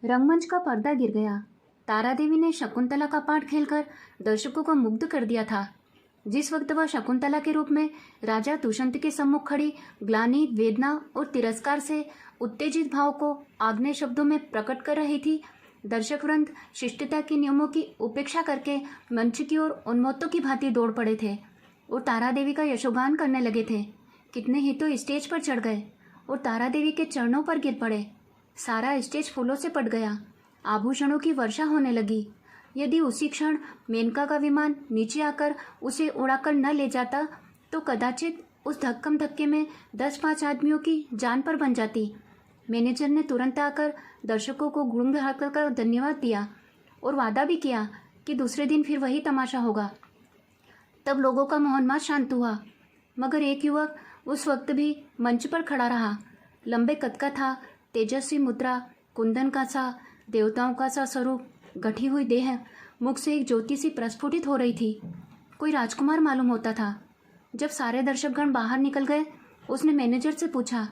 रंगमंच का पर्दा गिर गया। तारा देवी ने शकुंतला का पाठ खेलकर दर्शकों को मुग्ध कर दिया था। जिस वक्त वह शकुंतला के रूप में राजा दुष्यंत के सम्मुख खड़ी ग्लानि, वेदना और तिरस्कार से उत्तेजित भाव को आग्नेय शब्दों में प्रकट कर रही थी, दर्शक वृंद शिष्टता के नियमों की उपेक्षा करके मंच की ओर उन्मत्तों की भांति दौड़ पड़े थे और तारा देवी का यशोगान करने लगे थे। कितने ही तो स्टेज पर चढ़ गए और तारा देवी के चरणों पर गिर पड़े। सारा स्टेज फूलों से पट गया। आभूषणों की वर्षा होने लगी। यदि उसी क्षण मेनका का विमान नीचे आकर उसे उड़ाकर न ले जाता तो कदाचित उस धक्कम धक्के में 10-5 आदमियों की जान पर बन जाती। मैनेजर ने तुरंत आकर दर्शकों को गुणगाकर का धन्यवाद दिया और वादा भी किया कि दूसरे दिन फिर वही तमाशा होगा। तब लोगों का मौनमात शांत हुआ, मगर एक युवक उस वक्त भी मंच पर खड़ा रहा। लंबे कद का था, तेजस्वी मुद्रा, कुंदन का सा, देवताओं का सा स्वरूप, गठी हुई देह, मुख से एक ज्योति सी प्रस्फुटित हो रही थी। कोई राजकुमार मालूम होता था। जब सारे दर्शकगण बाहर निकल गए, उसने मैनेजर से पूछा,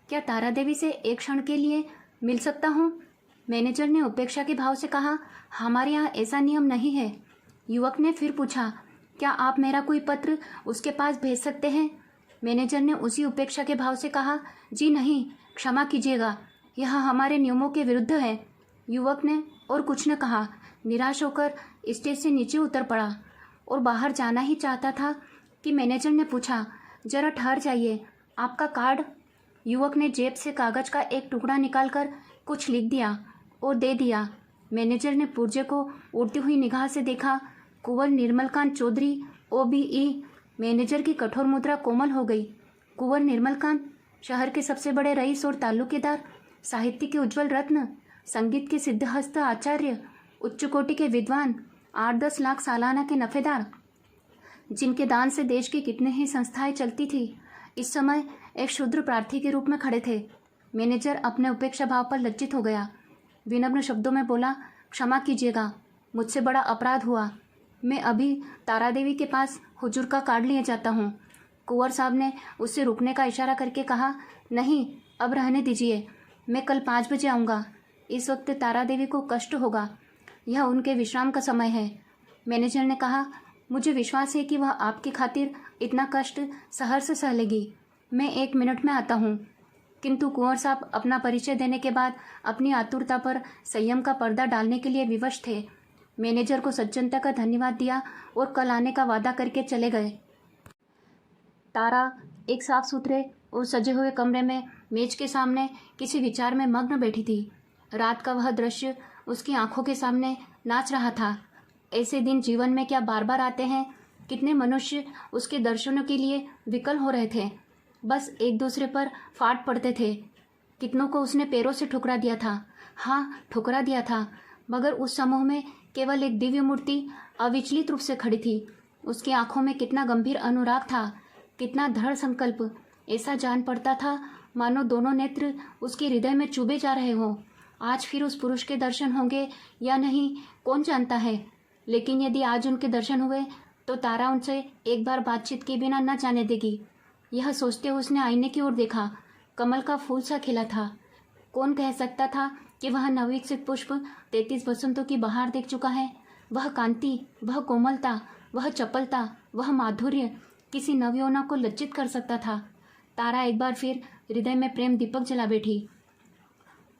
क्या तारा देवी से एक क्षण के लिए मिल सकता हूँ? मैनेजर ने उपेक्षा के भाव से कहा, हमारे यहाँ ऐसा नियम नहीं है। युवक ने फिर पूछा, क्या आप मेरा कोई पत्र उसके पास भेज सकते हैं? मैनेजर ने उसी उपेक्षा के भाव से कहा, जी नहीं, क्षमा कीजिएगा, यह हमारे नियमों के विरुद्ध है। युवक ने और कुछ न कहा, निराश होकर स्टेज से नीचे उतर पड़ा और बाहर जाना ही चाहता था कि मैनेजर ने पूछा, जरा ठहर जाइए, आपका कार्ड? युवक ने जेब से कागज का एक टुकड़ा निकालकर कुछ लिख दिया और दे दिया। मैनेजर ने पुर्जे को उड़ती हुई निगाह से देखा। कुंवर निर्मलकांत चौधरी, OBE। मैनेजर की कठोर मुद्रा कोमल हो गई। कुंवर निर्मलकांत, शहर के सबसे बड़े रईस और ताल्लुकेदार, साहित्य के उज्जवल रत्न, संगीत के सिद्धहस्त आचार्य, उच्च कोटि के विद्वान, 8-10 लाख सालाना के नफेदार, जिनके दान से देश की कितने ही संस्थाएं चलती थी, इस समय एक शूद्र प्रार्थी के रूप में खड़े थे। मैनेजर अपने उपेक्षा भाव पर लज्जित हो गया। विनम्र शब्दों में बोला, क्षमा कीजिएगा, मुझसे बड़ा अपराध हुआ। मैं अभी तारा देवी के पास हुजूर का कार्ड लिए जाता हूँ। कुंवर साहब ने उससे रुकने का इशारा करके कहा, नहीं, अब रहने दीजिए, मैं कल 5 बजे आऊँगा। इस वक्त तारा देवी को कष्ट होगा, यह उनके विश्राम का समय है। मैनेजर ने कहा, मुझे विश्वास है कि वह आपकी खातिर इतना कष्ट सहर्ष सह लेगी। मैं 1 मिनट में आता हूँ। किंतु कुंवर साहब अपना परिचय देने के बाद अपनी आतुरता पर संयम का पर्दा डालने के लिए विवश थे। मैनेजर को सज्जनता का धन्यवाद दिया और कल आने का वादा करके चले गए। तारा एक साफ सुथरे और सजे हुए कमरे में मेज के सामने किसी विचार में मग्न बैठी थी। रात का वह दृश्य उसकी आंखों के सामने नाच रहा था। ऐसे दिन जीवन में क्या बार बार आते हैं। कितने मनुष्य उसके दर्शनों के लिए विकल हो रहे थे, बस एक दूसरे पर फाट पड़ते थे। कितनों को उसने पैरों से ठुकरा दिया था। हाँ, ठुकरा दिया था, मगर उस समूह में केवल एक दिव्य मूर्ति अविचलित रूप से खड़ी थी। उसकी आंखों में कितना गंभीर अनुराग था, कितना दृढ़ संकल्प। ऐसा जान पड़ता था मानो दोनों नेत्र उसके हृदय में चुभे जा रहे हों। आज फिर उस पुरुष के दर्शन होंगे या नहीं, कौन जानता है। लेकिन यदि आज उनके दर्शन हुए तो तारा उनसे एक बार बातचीत के बिना न जाने देगी। यह सोचते हुए उसने आईने की ओर देखा। कमल का फूल सा खिला था। कौन कह सकता था कि वह नवविकसित पुष्प 33 बसंतों की बहार देख चुका है। वह कांति, वह कोमलता, वह चपलता, वह माधुर्य किसी नवयौवना को लज्जित कर सकता था। तारा एक बार फिर हृदय में प्रेम दीपक जला बैठी।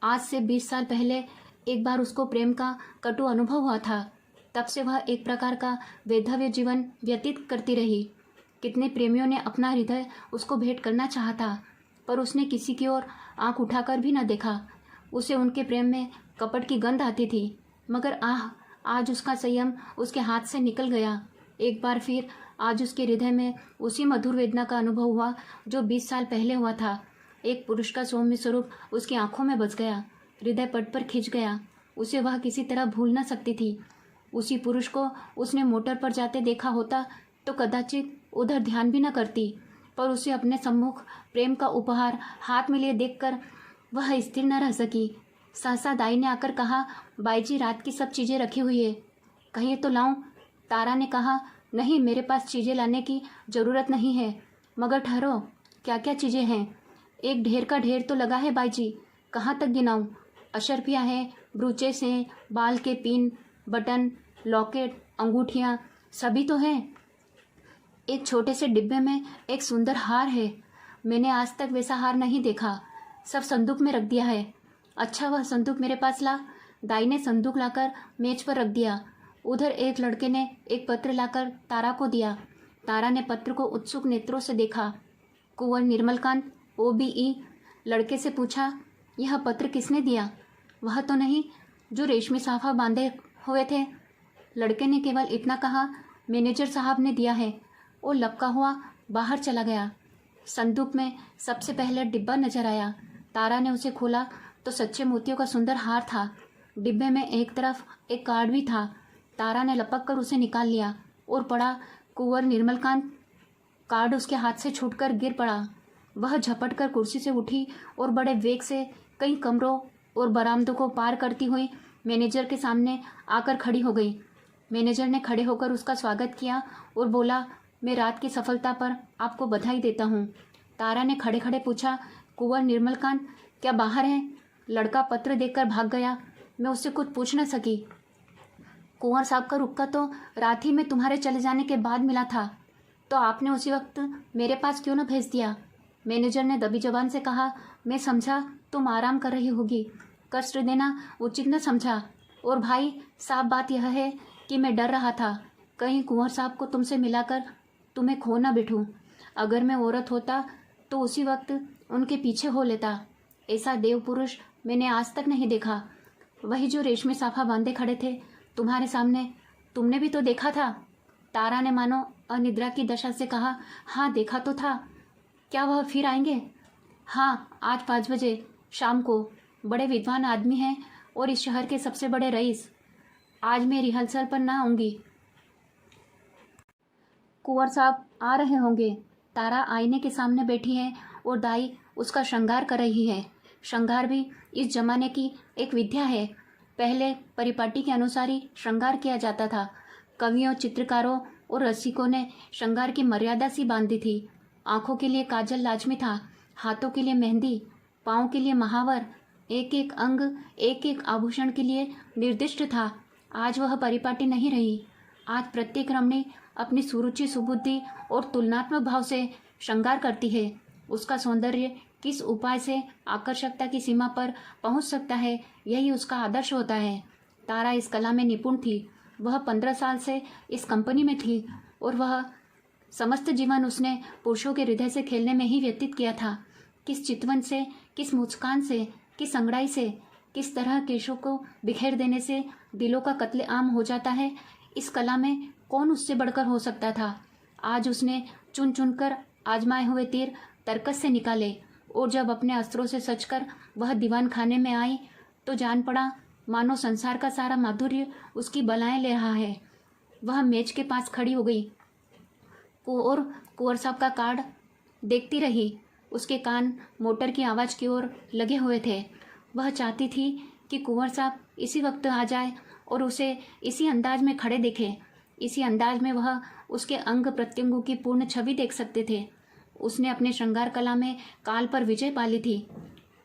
आज से 20 साल पहले एक बार उसको प्रेम का कटु अनुभव हुआ था। तब से वह एक प्रकार का वैधव्य जीवन व्यतीत करती रही। कितने प्रेमियों ने अपना हृदय उसको भेंट करना चाहा था, पर उसने किसी की ओर आंख उठाकर भी न देखा। उसे उनके प्रेम में कपट की गंध आती थी, मगर आज उसका संयम उसके हाथ से निकल गया। एक बार फिर आज उसके हृदय में उसी मधुर वेदना का अनुभव हुआ जो 20 साल पहले हुआ था। एक पुरुष का सौम्य स्वरूप उसकी आंखों में बस गया, हृदय पट पर खिंच गया। उसे वह किसी तरह भूल न सकती थी। उसी पुरुष को उसने मोटर पर जाते देखा होता तो कदाचित उधर ध्यान भी न करती, पर उसे अपने सम्मुख प्रेम का उपहार हाथ में लिए देखकर वह स्थिर न रह सकी। सहसा दाई ने आकर कहा, बाईजी, रात की सब चीज़ें रखी हुई है, कहिए तो लाऊं? तारा ने कहा, नहीं, मेरे पास चीज़ें लाने की ज़रूरत नहीं है। मगर ठहरो, क्या क्या चीज़ें हैं? एक ढेर का ढेर तो लगा है बाईजी, कहाँ तक गिनाऊं? अशर्फिया है, ब्रूचेस हैं, बाल के पिन, बटन, लॉकेट, अंगूठियाँ सभी तो हैं। एक छोटे से डिब्बे में एक सुंदर हार है। मैंने आज तक वैसा हार नहीं देखा। सब संदूक में रख दिया है। अच्छा, वह संदूक मेरे पास ला। दाई ने संदूक लाकर मेज पर रख दिया। उधर एक लड़के ने एक पत्र लाकर तारा को दिया। तारा ने पत्र को उत्सुक नेत्रों से देखा। कुंवर निर्मलकांत, OBE। लड़के से पूछा, यह पत्र किसने दिया? वह तो नहीं जो रेशमी साफा बांधे हुए थे। लड़के ने केवल इतना कहा, मैनेजर साहब ने दिया है, और लपका हुआ बाहर चला गया। संदूक में सबसे पहले डिब्बा नजर आया। तारा ने उसे खोला तो सच्चे मोतियों का सुंदर हार था। डिब्बे में एक तरफ एक कार्ड भी था। तारा ने लपक कर उसे निकाल लिया और पढ़ा, कुंवर निर्मलकांत। कार्ड उसके हाथ से छूटकर गिर पड़ा। वह झपट कर कुर्सी से उठी और बड़े वेग से कई कमरों और बरामदों को पार करती हुई मैनेजर के सामने आकर खड़ी हो गई। मैनेजर ने खड़े होकर उसका स्वागत किया और बोला, मैं रात की सफलता पर आपको बधाई देता हूँ। तारा ने खड़े खड़े पूछा, कुंवर निर्मलकांत क्या बाहर हैं? लड़का पत्र देखकर भाग गया। मैं उससे कुछ पूछ न सकी। कुंवर साहब का रुक्का तो रात ही में तुम्हारे चले जाने के बाद मिला था, तो आपने उसी वक्त मेरे पास क्यों न भेज दिया? मैनेजर ने दबी जबान से कहा, मैं समझा तुम आराम कर रही होगी, कष्ट देना उचित न समझा। और भाई साहब, बात यह है कि मैं डर रहा था कहीं कुंवर साहब को तुमसे मिलाकर तुम्हें खो ना बैठूं। अगर मैं औरत होता तो उसी वक्त उनके पीछे हो लेता। ऐसा देव पुरुष मैंने आज तक नहीं देखा। वही जो रेशमी साफा बांधे खड़े थे तुम्हारे सामने, तुमने भी तो देखा था। तारा ने मानो अनिद्रा की दशा से कहा, हाँ देखा तो था। क्या वह फिर आएंगे? हाँ, आज 5 बजे शाम को। बड़े विद्वान आदमी हैं और इस शहर के सबसे बड़े रईस। आज मैं रिहर्सल पर ना आऊँगी। कुंवर साहब आ रहे होंगे। तारा आईने के सामने बैठी है और दाई उसका श्रृंगार कर रही है। श्रृंगार भी इस जमाने की एक विद्या है। पहले परिपाटी के अनुसार ही श्रृंगार किया जाता था। कवियों, चित्रकारों और रसिकों ने श्रृंगार की मर्यादा सी बांधी थी। आंखों के लिए काजल लाजमी था, हाथों के लिए मेहंदी, पाँव के लिए महावर, एक एक अंग, एक एक आभूषण के लिए निर्दिष्ट था। आज वह परिपाटी नहीं रही। आज प्रत्येक रमणी अपनी सुरुचि, सुबुद्धि और तुलनात्मक भाव से श्रृंगार करती है। उसका सौंदर्य किस उपाय से आकर्षकता की सीमा पर पहुंच सकता है, यही उसका आदर्श होता है। तारा इस कला में निपुण थी। वह 15 साल से इस कंपनी में थी और वह समस्त जीवन उसने पुरुषों के हृदय से खेलने में ही व्यतीत किया था। किस चितवन से, किस मुस्कान से, किस अंगड़ाई से, किस तरह केशों को बिखेर देने से दिलों का कत्ले आम हो जाता है, इस कला में कौन उससे बढ़कर हो सकता था। आज उसने चुन चुनकर आजमाए हुए तीर तरकस से निकाले और जब अपने अस्त्रों से सजकर वह दीवान खाने में आई तो जान पड़ा मानो संसार का सारा माधुर्य उसकी बलाएं ले रहा है। वह मेज के पास खड़ी हो गई और कुंवर साहब का कार्ड देखती रही। उसके कान मोटर की आवाज़ की ओर लगे हुए थे। वह चाहती थी कि कुंवर साहब इसी वक्त आ जाए और उसे इसी अंदाज में खड़े देखे। इसी अंदाज में वह उसके अंग प्रत्यंगों की पूर्ण छवि देख सकते थे। उसने अपने श्रृंगार कला में काल पर विजय पाली थी।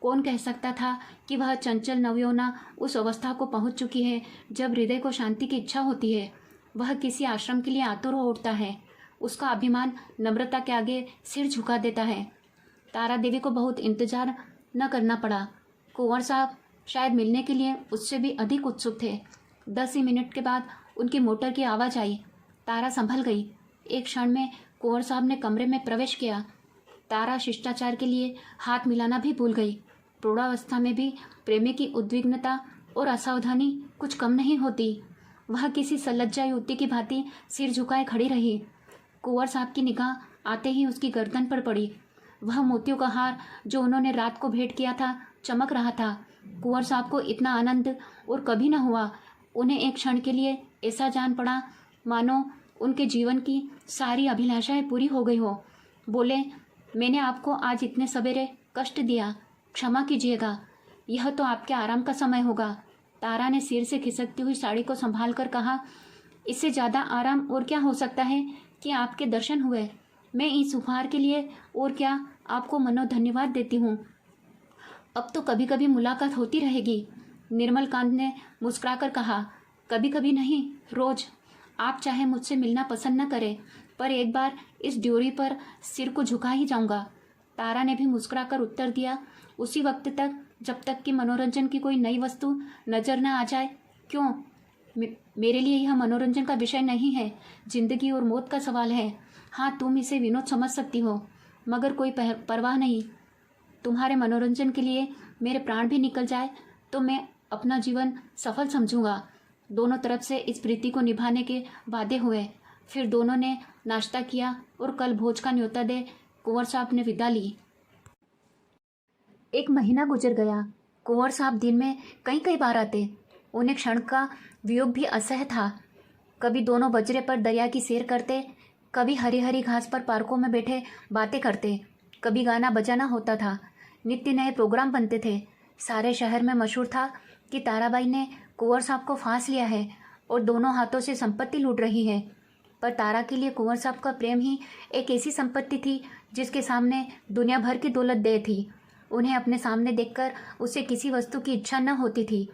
कौन कह सकता था कि वह चंचल नवयौवना उस अवस्था को पहुंच चुकी है जब हृदय को शांति की इच्छा होती है। वह किसी आश्रम के लिए आतुर हो उठता है। उसका अभिमान नम्रता के आगे सिर झुका देता है। तारा देवी को बहुत इंतजार न करना पड़ा। कुंवर साहब शायद मिलने के लिए उससे भी अधिक उत्सुक थे। 10 ही मिनट के बाद उनकी मोटर की आवाज़ आई। तारा संभल गई। एक क्षण में कुंवर साहब ने कमरे में प्रवेश किया। तारा शिष्टाचार के लिए हाथ मिलाना भी भूल गई। प्रौढ़ावस्था में भी प्रेमी की उद्विग्नता और असावधानी कुछ कम नहीं होती। वह किसी सलज्जा युवती की भांति सिर झुकाए खड़ी रही। कुंवर साहब की निगाह आते ही उसकी गर्दन पर पड़ी। वह मोतियों का हार जो उन्होंने रात को भेंट किया था चमक रहा था। कुंवर साहब को इतना आनंद और कभी न हुआ। उन्हें एक क्षण के लिए ऐसा जान पड़ा मानो उनके जीवन की सारी अभिलाषाएं पूरी हो गई हो। बोले, मैंने आपको आज इतने सवेरे कष्ट दिया, क्षमा कीजिएगा। यह तो आपके आराम का समय होगा। तारा ने सिर से खिसकती हुई साड़ी को संभाल कर कहा, इससे ज़्यादा आराम और क्या हो सकता है कि आपके दर्शन हुए। मैं इस उपहार के लिए और क्या आपको मनो धन्यवाद देती हूँ। अब तो कभी कभी मुलाकात होती रहेगी। निर्मलकांत ने मुस्कुराकर कहा, कभी कभी नहीं, रोज। आप चाहे मुझसे मिलना पसंद न करें, पर एक बार इस ड्योरी पर सिर को झुका ही जाऊंगा। तारा ने भी मुस्कुराकर उत्तर दिया, उसी वक्त तक जब तक कि मनोरंजन की कोई नई वस्तु नजर न आ जाए। क्यों? मेरे लिए यह मनोरंजन का विषय नहीं है, जिंदगी और मौत का सवाल है। हाँ, तुम इसे विनोद समझ सकती हो, मगर कोई परवाह नहीं। तुम्हारे मनोरंजन के लिए मेरे प्राण भी निकल जाए तो मैं अपना जीवन सफल समझूंगा। दोनों तरफ से इस प्रीति को निभाने के वादे हुए। फिर दोनों ने नाश्ता किया और कल भोज का न्योता दे कुंवर साहब ने विदा ली। एक महीना गुजर गया। कुंवर साहब दिन में कई कई बार आते। उन्हें क्षण का वियोग भी असह्य था। कभी दोनों बजरे पर दरिया की सैर करते, कभी हरी हरी घास पर पार्कों में बैठे बातें करते, कभी गाना बजाना होता था। नित्य नए प्रोग्राम बनते थे। सारे शहर में मशहूर था कि ताराबाई ने कुंवर साहब को फांस लिया है और दोनों हाथों से संपत्ति लूट रही है। पर तारा के लिए कुंवर साहब का प्रेम ही एक ऐसी संपत्ति थी जिसके सामने दुनिया भर की दौलत दे थी। उन्हें अपने सामने देखकर उसे किसी वस्तु की इच्छा न होती थी।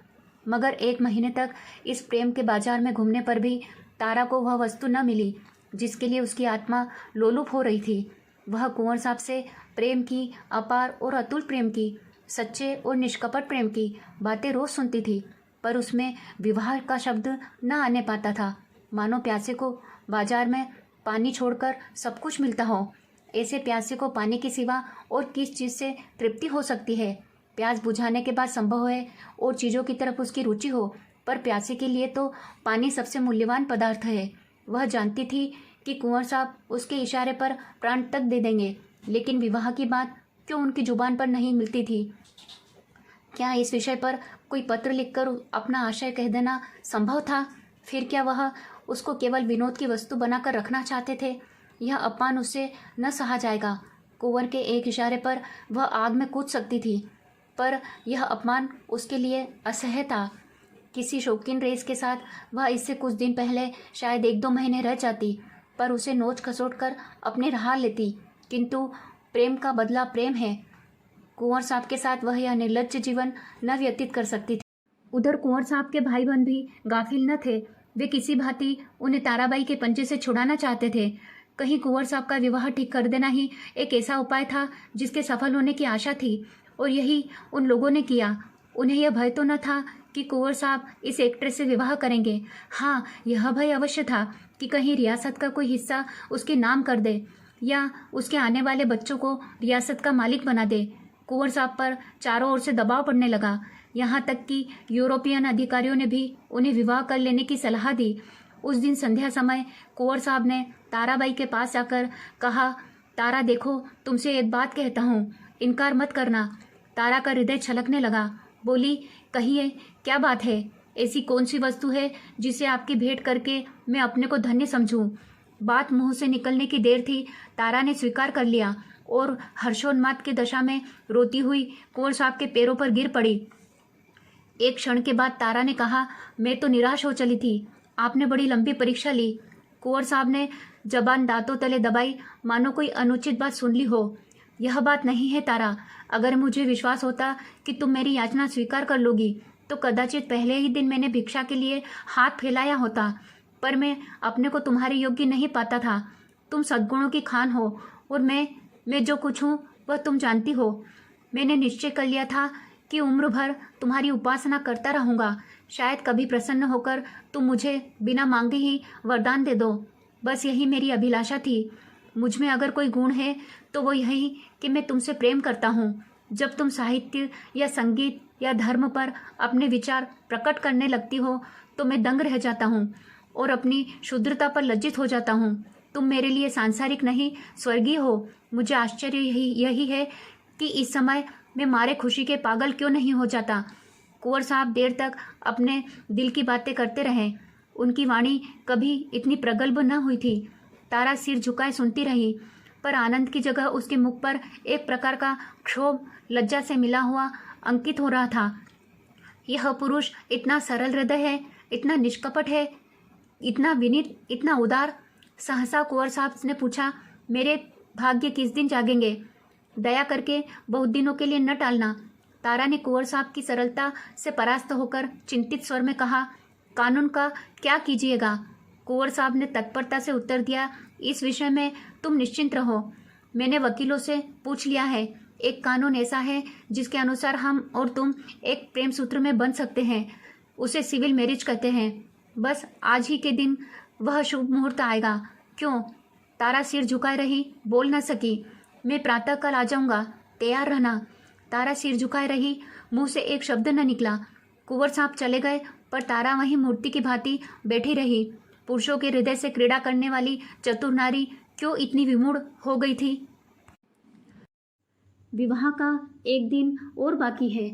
मगर एक महीने तक इस प्रेम के बाजार में घूमने पर भी तारा को वह वस्तु न मिली जिसके लिए उसकी आत्मा लोलुप हो रही थी। वह कुंवर साहब से प्रेम की, अपार और अतुल प्रेम की, सच्चे और निष्कपट प्रेम की बातें रोज सुनती थी, पर उसमें विवाह का शब्द न आने पाता था। मानो प्यासे को बाजार में पानी छोड़कर सब कुछ मिलता हो। ऐसे प्यासे को पानी के सिवा और किस चीज़ से तृप्ति हो सकती है? प्यास बुझाने के बाद संभव है और चीज़ों की तरफ उसकी रुचि हो, पर प्यासे के लिए तो पानी सबसे मूल्यवान पदार्थ है। वह जानती थी कि कुंवर साहब उसके इशारे पर प्राण तक दे देंगे, लेकिन विवाह की बात क्यों उनकी जुबान पर नहीं मिलती थी? क्या इस विषय पर कोई पत्र लिखकर अपना आशय कह देना संभव था? फिर क्या वह उसको केवल विनोद की वस्तु बनाकर रखना चाहते थे? यह अपमान उससे न सहा जाएगा। कुंवर के एक इशारे पर वह आग में कूद सकती थी, पर यह अपमान उसके लिए असह्य था। किसी शौकीन रेस के साथ वह इससे कुछ दिन पहले शायद 1-2 महीने रह जाती, पर उसे नोच खसोट कर अपने रहा लेती। किंतु प्रेम का बदला प्रेम है। कुंवर साहब के साथ वह यह निर्लज्ज जीवन न व्यतीत कर सकती थी। उधर कुंवर साहब के भाई बहन भी गाफिल न थे। वे किसी भांति उन्हें ताराबाई के पंजे से छुड़ाना चाहते थे। कहीं कुंवर साहब का विवाह ठीक कर देना ही एक ऐसा उपाय था जिसके सफल होने की आशा थी, और यही उन लोगों ने किया। उन्हें यह भय तो न था कि कुंवर साहब इस एक्ट्रेस से विवाह करेंगे। हाँ, यह भय अवश्य था कि कहीं रियासत का कोई हिस्सा उसके नाम कर दे या उसके आने वाले बच्चों को रियासत का मालिक बना दे। कुंवर साहब पर चारों ओर से दबाव पड़ने लगा। यहाँ तक कि यूरोपियन अधिकारियों ने भी उन्हें विवाह कर लेने की सलाह दी। उस दिन संध्या समय कुंवर साहब ने ताराबाई के पास जाकर कहा, तारा देखो, तुमसे एक बात कहता हूँ, इनकार मत करना। तारा का हृदय छलकने लगा। बोली, कहिए, क्या बात है? ऐसी कौन सी वस्तु है जिसे आपकी भेंट करके मैं अपने को धन्य समझूं? बात मुंह से निकलने की देर थी, तारा ने स्वीकार कर लिया और हर्षोन्माद की दशा में रोती हुई कुंवर साहब के पैरों पर गिर पड़ी। एक क्षण के बाद तारा ने कहा, मैं तो निराश हो चली थी। आपने बड़ी लंबी परीक्षा ली। कुंवर साहब ने जबान दांतों तले दबाई, मानो कोई अनुचित बात सुन ली हो। यह बात नहीं है तारा। अगर मुझे विश्वास होता कि तुम मेरी याचना स्वीकार कर लोगी तो कदाचित पहले ही दिन मैंने भिक्षा के लिए हाथ फैलाया होता, पर मैं अपने को तुम्हारे योग्य नहीं पाता था। तुम सद्गुणों की खान हो और मैं जो कुछ हूँ वह तुम जानती हो। मैंने निश्चय कर लिया था कि उम्र भर तुम्हारी उपासना करता रहूँगा। शायद कभी प्रसन्न होकर तुम मुझे बिना मांगे ही वरदान दे दो। बस यही मेरी अभिलाषा थी। मुझ में अगर कोई गुण है तो वो यही कि मैं तुमसे प्रेम करता हूँ। जब तुम साहित्य या संगीत या धर्म पर अपने विचार प्रकट करने लगती हो तो मैं दंग रह जाता हूँ और अपनी शुद्धता पर लज्जित हो जाता हूँ। तुम मेरे लिए सांसारिक नहीं, स्वर्गीय हो। मुझे आश्चर्य यही है कि इस समय मैं मारे खुशी के पागल क्यों नहीं हो जाता। कुंवर साहब देर तक अपने दिल की बातें करते रहे। उनकी वाणी कभी इतनी प्रगल्भ न हुई थी। तारा सिर झुकाए सुनती रही, पर आनंद की जगह उसके मुख पर एक प्रकार का क्षोभ लज्जा से मिला हुआ अंकित हो रहा था। यह पुरुष इतना सरल हृदय है, इतना निष्कपट है, इतना विनीत, इतना उदार। सहसा कुंवर साहब ने पूछा, मेरे भाग्य किस दिन जागेंगे? दया करके बहुत दिनों के लिए न टालना। तारा ने कुंवर साहब की सरलता से परास्त होकर चिंतित स्वर में कहा, कानून का क्या कीजिएगा? कुंवर साहब ने तत्परता से उत्तर दिया, इस विषय में तुम निश्चिंत रहो, मैंने वकीलों से पूछ लिया है। एक कानून ऐसा है जिसके अनुसार हम और तुम एक प्रेम सूत्र में बंध सकते हैं, उसे सिविल मैरिज कहते हैं। बस आज ही के दिन वह शुभ मुहूर्त आएगा। क्यों? तारा सिर झुकाए रही, बोल न सकी। मैं प्रातः कल आ जाऊंगा, तैयार रहना। तारा सिर झुकाए रही, मुंह से एक शब्द न निकला। कुंवर साहब चले गए, पर तारा वहीं मूर्ति की भांति बैठी रही। पुरुषों के हृदय से क्रीड़ा करने वाली चतुर नारी क्यों इतनी विमूढ़ हो गई थी? विवाह का एक दिन और बाकी है।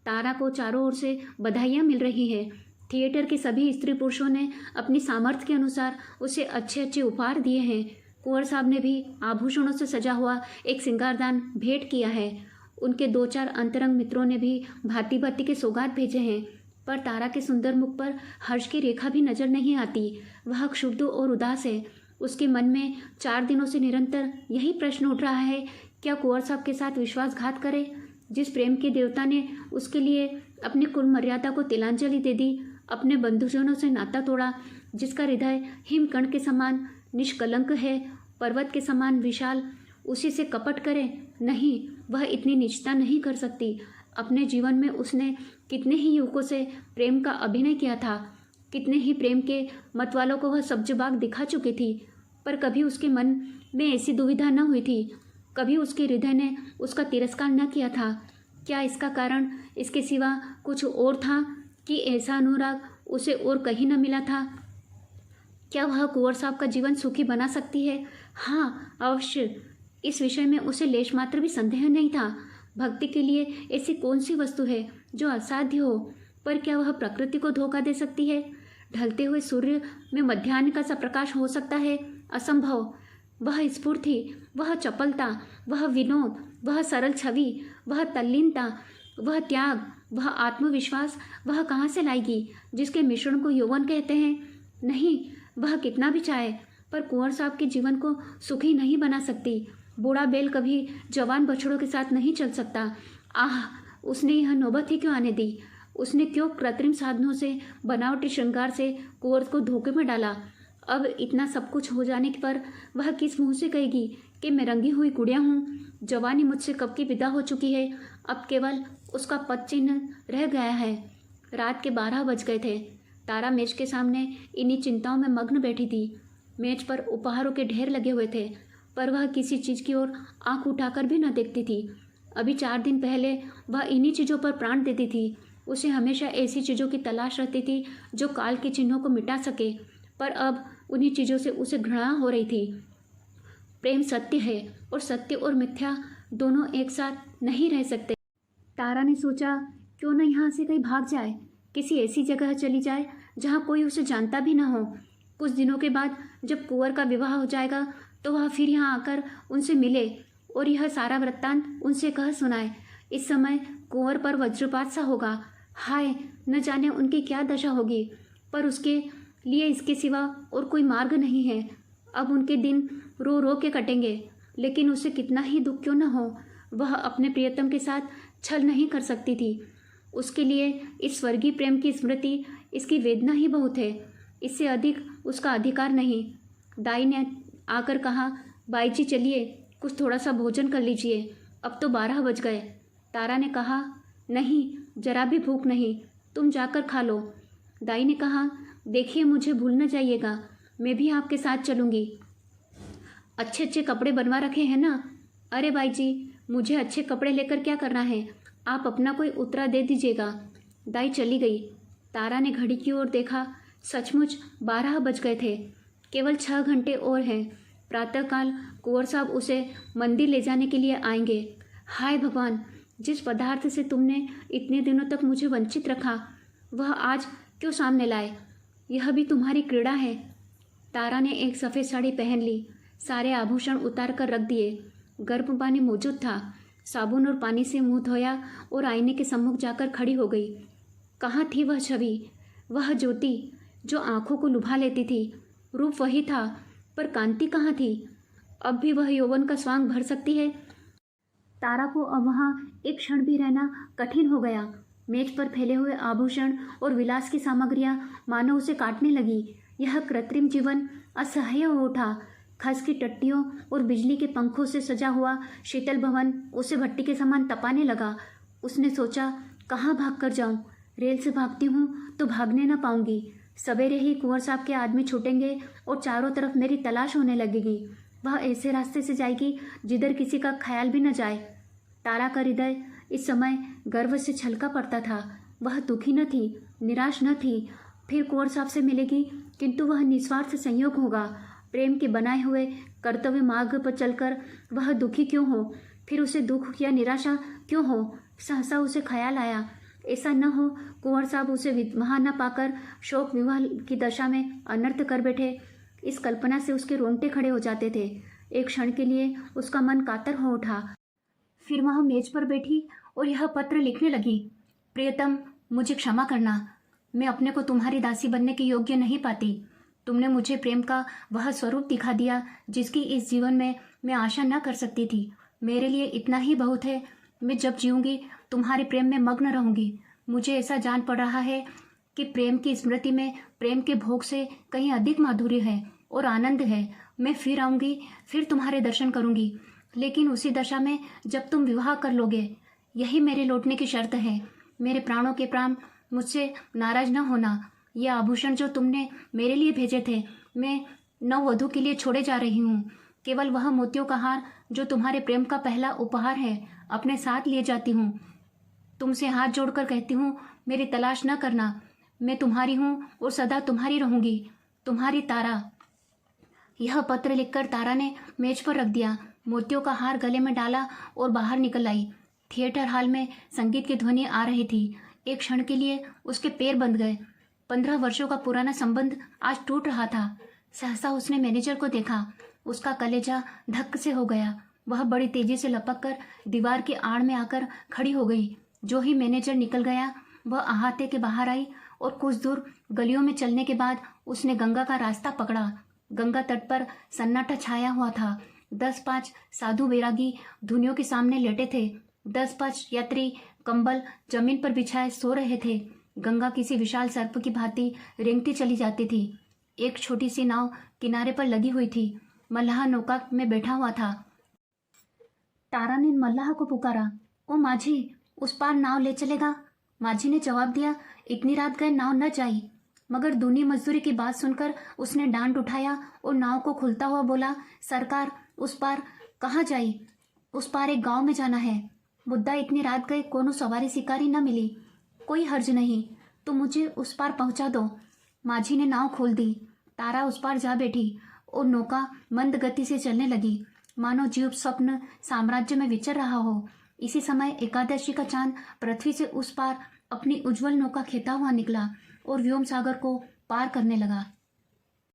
तारा को चारों ओर से बधाइयाँ मिल रही है। थिएटर के सभी स्त्री पुरुषों ने अपनी सामर्थ्य के अनुसार उसे अच्छे अच्छे उपहार दिए हैं। कुंवर साहब ने भी आभूषणों से सजा हुआ एक श्रृंगारदान भेंट किया है। उनके 2-4 अंतरंग मित्रों ने भी भांति भांति के सौगात भेजे हैं, पर तारा के सुंदर मुख पर हर्ष की रेखा भी नजर नहीं आती। वह क्षुब्ध और उदास है। उसके मन में 4 दिनों से निरंतर यही प्रश्न उठ रहा है, क्या कुंवर साहब के साथ विश्वासघात करे? जिस प्रेम के देवता ने उसके लिए अपनी कुल मर्यादा को तिलांजलि दे दी, अपने बंधुजनों से नाता तोड़ा, जिसका हृदय हिमकण के समान निष्कलंक है, पर्वत के समान विशाल, उसी से कपट करे? नहीं, वह इतनी नीचता नहीं कर सकती। अपने जीवन में उसने कितने ही युवकों से प्रेम का अभिनय किया था, कितने ही प्रेम के मतवालों को वह सब्जबाग दिखा चुकी थी, पर कभी उसके मन में ऐसी दुविधा न हुई थी, कभी उसके हृदय ने उसका तिरस्कार न किया था। क्या इसका कारण इसके सिवा कुछ और था कि ऐसा अनुराग उसे और कहीं न मिला था? क्या वह कुंवर साहब का जीवन सुखी बना सकती है? हाँ, अवश्य। इस विषय में उसे लेश मात्र भी संदेह नहीं था। भक्ति के लिए ऐसी कौन सी वस्तु है जो असाध्य हो? पर क्या वह प्रकृति को धोखा दे सकती है? ढलते हुए सूर्य में मध्याह्न का सा प्रकाश हो सकता है? असंभव। वह स्फूर्ति, वह चपलता, वह विनोद, वह सरल छवि, वह तल्लीनता, वह त्याग, वह आत्मविश्वास वह कहाँ से लाएगी, जिसके मिश्रण को यौवन कहते हैं? नहीं, वह कितना भी चाहे, पर कुंवर साहब के जीवन को सुखी नहीं बना सकती। बूढ़ा बैल कभी जवान बछड़ों के साथ नहीं चल सकता। आह, उसने यह नौबत ही क्यों आने दी? उसने क्यों कृत्रिम साधनों से, बनावटी श्रृंगार से कुंवर को धोखे में डाला? अब इतना सब कुछ हो जाने पर वह किस मुंह से कहेगी कि मैं रंगी हुई गुड़िया हूँ? जवानी मुझसे कब की विदा हो चुकी है, अब केवल उसका पद चिन्ह रह गया है। रात के 12 बज गए थे। तारा मेज के सामने इन्हीं चिंताओं में मग्न बैठी थी। मेज पर उपहारों के ढेर लगे हुए थे, पर वह किसी चीज़ की ओर आंख उठाकर भी न देखती थी। अभी 4 दिन पहले वह इन्हीं चीज़ों पर प्राण देती थी। उसे हमेशा ऐसी चीज़ों की तलाश रहती थी जो काल के चिन्हों को मिटा सके, पर अब उन्हीं चीज़ों से उसे घृणा हो रही थी। प्रेम सत्य है और सत्य और मिथ्या दोनों एक साथ नहीं रह सकते। तारा ने सोचा, क्यों न यहाँ से कहीं भाग जाए, किसी ऐसी जगह चली जाए जहाँ कोई उसे जानता भी न हो। कुछ दिनों के बाद जब कुंवर का विवाह हो जाएगा तो वह फिर यहाँ आकर उनसे मिले और यह सारा वृत्तांत उनसे कह सुनाए। इस समय कुंवर पर वज्रपात सा होगा। हाय, न जाने उनकी क्या दशा होगी, पर उसके लिए इसके सिवा और कोई मार्ग नहीं है। अब उनके दिन रो रो के कटेंगे, लेकिन उसे कितना ही दुख क्यों न हो, वह अपने प्रियतम के साथ छल नहीं कर सकती थी। उसके लिए इस स्वर्गीय प्रेम की स्मृति, इसकी वेदना ही बहुत है, इससे अधिक उसका अधिकार नहीं। दाई ने आकर कहा, बाई जी चलिए, कुछ थोड़ा सा भोजन कर लीजिए, अब तो 12 बज गए। तारा ने कहा, नहीं, जरा भी भूख नहीं, तुम जाकर खा लो। दाई ने कहा, देखिए मुझे भूल न जाइएगा, मैं भी आपके साथ चलूँगी। अच्छे अच्छे कपड़े बनवा रखे हैं ना? अरे बाई जी, मुझे अच्छे कपड़े लेकर क्या करना है, आप अपना कोई उतरा दे दीजिएगा। दाई चली गई। तारा ने घड़ी की ओर देखा। सचमुच 12 बज गए थे। केवल 6 घंटे और हैं। प्रातःकाल कुंवर साहब उसे मंदिर ले जाने के लिए आएंगे। हाय भगवान, जिस पदार्थ से तुमने इतने दिनों तक मुझे वंचित रखा, वह आज क्यों सामने लाए? यह भी तुम्हारी क्रीड़ा है। तारा ने एक सफ़ेद साड़ी पहन ली, सारे आभूषण उतार कर रख दिए। गर्म पानी मौजूद था। साबुन और पानी से मुंह धोया और आईने के सम्मुख जाकर खड़ी हो गई। कहाँ थी वह छवि, वह ज्योति जो आंखों को लुभा लेती थी? रूप वही था, पर कांति कहाँ थी? अब भी वह यौवन का स्वांग भर सकती है? तारा को अब वहाँ एक क्षण भी रहना कठिन हो गया। मेज पर फैले हुए आभूषण और विलास की सामग्रियां मानो उसे काटने लगी। यह कृत्रिम जीवन असह्य हो उठा। खस की टट्टियों और बिजली के पंखों से सजा हुआ शीतल भवन उसे भट्टी के समान तपाने लगा। उसने सोचा, कहाँ भाग कर जाऊं? रेल से भागती हूँ तो भागने न पाऊंगी। सवेरे ही कुंवर साहब के आदमी छूटेंगे और चारों तरफ मेरी तलाश होने लगेगी। वह ऐसे रास्ते से जाएगी जिधर किसी का ख्याल भी न जाए। तारा का हृदय इस समय गर्व से छलका पड़ता था। वह दुखी न थी, निराश न थी। फिर कुंवर साहब से मिलेगी, किंतु वह निस्वार्थ संयोग होगा। प्रेम के बनाए हुए कर्तव्य मार्ग पर चलकर वह दुखी क्यों हो? फिर उसे दुख या निराशा क्यों हो? सहसा उसे ख्याल आया, ऐसा न हो कुंवर साहब उसे वहाँ न पाकर शोक विवल की दशा में अनर्थ कर बैठे। इस कल्पना से उसके रोंगटे खड़े हो जाते थे। एक क्षण के लिए उसका मन कातर हो उठा। फिर वह मेज पर बैठी और यह पत्र लिखने लगी। प्रियतम, मुझे क्षमा करना। मैं अपने को तुम्हारी दासी बनने के योग्य नहीं पाती। तुमने मुझे प्रेम का वह स्वरूप दिखा दिया जिसकी इस जीवन में मैं आशा न कर सकती थी। मेरे लिए इतना ही बहुत है। मैं जब जीऊँगी तुम्हारे प्रेम में मग्न रहूँगी। मुझे ऐसा जान पड़ रहा है कि प्रेम की स्मृति में प्रेम के भोग से कहीं अधिक माधुर्य है और आनंद है। मैं फिर आऊँगी, फिर तुम्हारे दर्शन करूँगी, लेकिन उसी दशा में जब तुम विवाह कर लोगे। यही मेरे लौटने की शर्त है। मेरे प्राणों के प्राण, मुझसे नाराज न होना। ये आभूषण जो तुमने मेरे लिए भेजे थे, मैं नववधू के लिए छोड़े जा रही हूँ। केवल वह मोतियों का हार जो तुम्हारे प्रेम का पहला उपहार है, अपने साथ लिए जाती हूँ। तुमसे हाथ जोड़कर कहती हूँ, मेरी तलाश न करना। मैं तुम्हारी हूँ और सदा तुम्हारी रहूँगी। तुम्हारी तारा। यह पत्र लिखकर तारा ने मेज पर रख दिया, मोतियों का हार गले में डाला और बाहर निकल आई। थिएटर हॉल में संगीत की ध्वनि आ रही थी। एक क्षण के लिए उसके पैर बंध गए। 15 वर्षों का पुराना संबंध आज टूट रहा था। सहसा उसने मैनेजर को देखा। उसका कलेजा धक्क से हो गया। वह बड़ी तेजी से लपक कर दीवार की आड़ में आकर खड़ी हो गई। जो ही मैनेजर निकल गया, वह अहाते के बाहर आई और कुछ दूर गलियों में चलने के बाद उसने गंगा का रास्ता पकड़ा। गंगा तट पर सन्नाटा छाया हुआ था। 10-5 साधु बैरागी धुनियों के सामने लेटे थे। 10-5 यात्री कंबल जमीन पर बिछाए सो रहे थे। गंगा किसी विशाल सर्प की भांति रेंगती चली जाती थी। एक छोटी सी नाव किनारे पर लगी हुई थी। मल्लाह नौका में बैठा हुआ था। तारा ने मल्लाह को पुकारा, ओ माझी, उस पार नाव ले चलेगा? माझी ने जवाब दिया, इतनी रात गए नाव न जाई। मगर दूनी मजदूरी की बात सुनकर उसने डांट उठाया और नाव को खुलता हुआ बोला, सरकार, उस पार कहाँ जाई? उस पार एक गांव में जाना है। मुद्दा इतनी रात गए कोनो सवारी शिकारी न मिली। कोई हर्ज नहीं, तो मुझे उस पार पहुंचा दो। माझी ने नाव खोल दी। तारा उस पार जा बैठी और नौका मंद गति से चलने लगी, मानो जीव स्वप्न साम्राज्य में विचर रहा हो। इसी समय एकादशी का चांद पृथ्वी से उस पार अपनी उज्जवल नौका खेता हुआ निकला और व्योम सागर को पार करने लगा।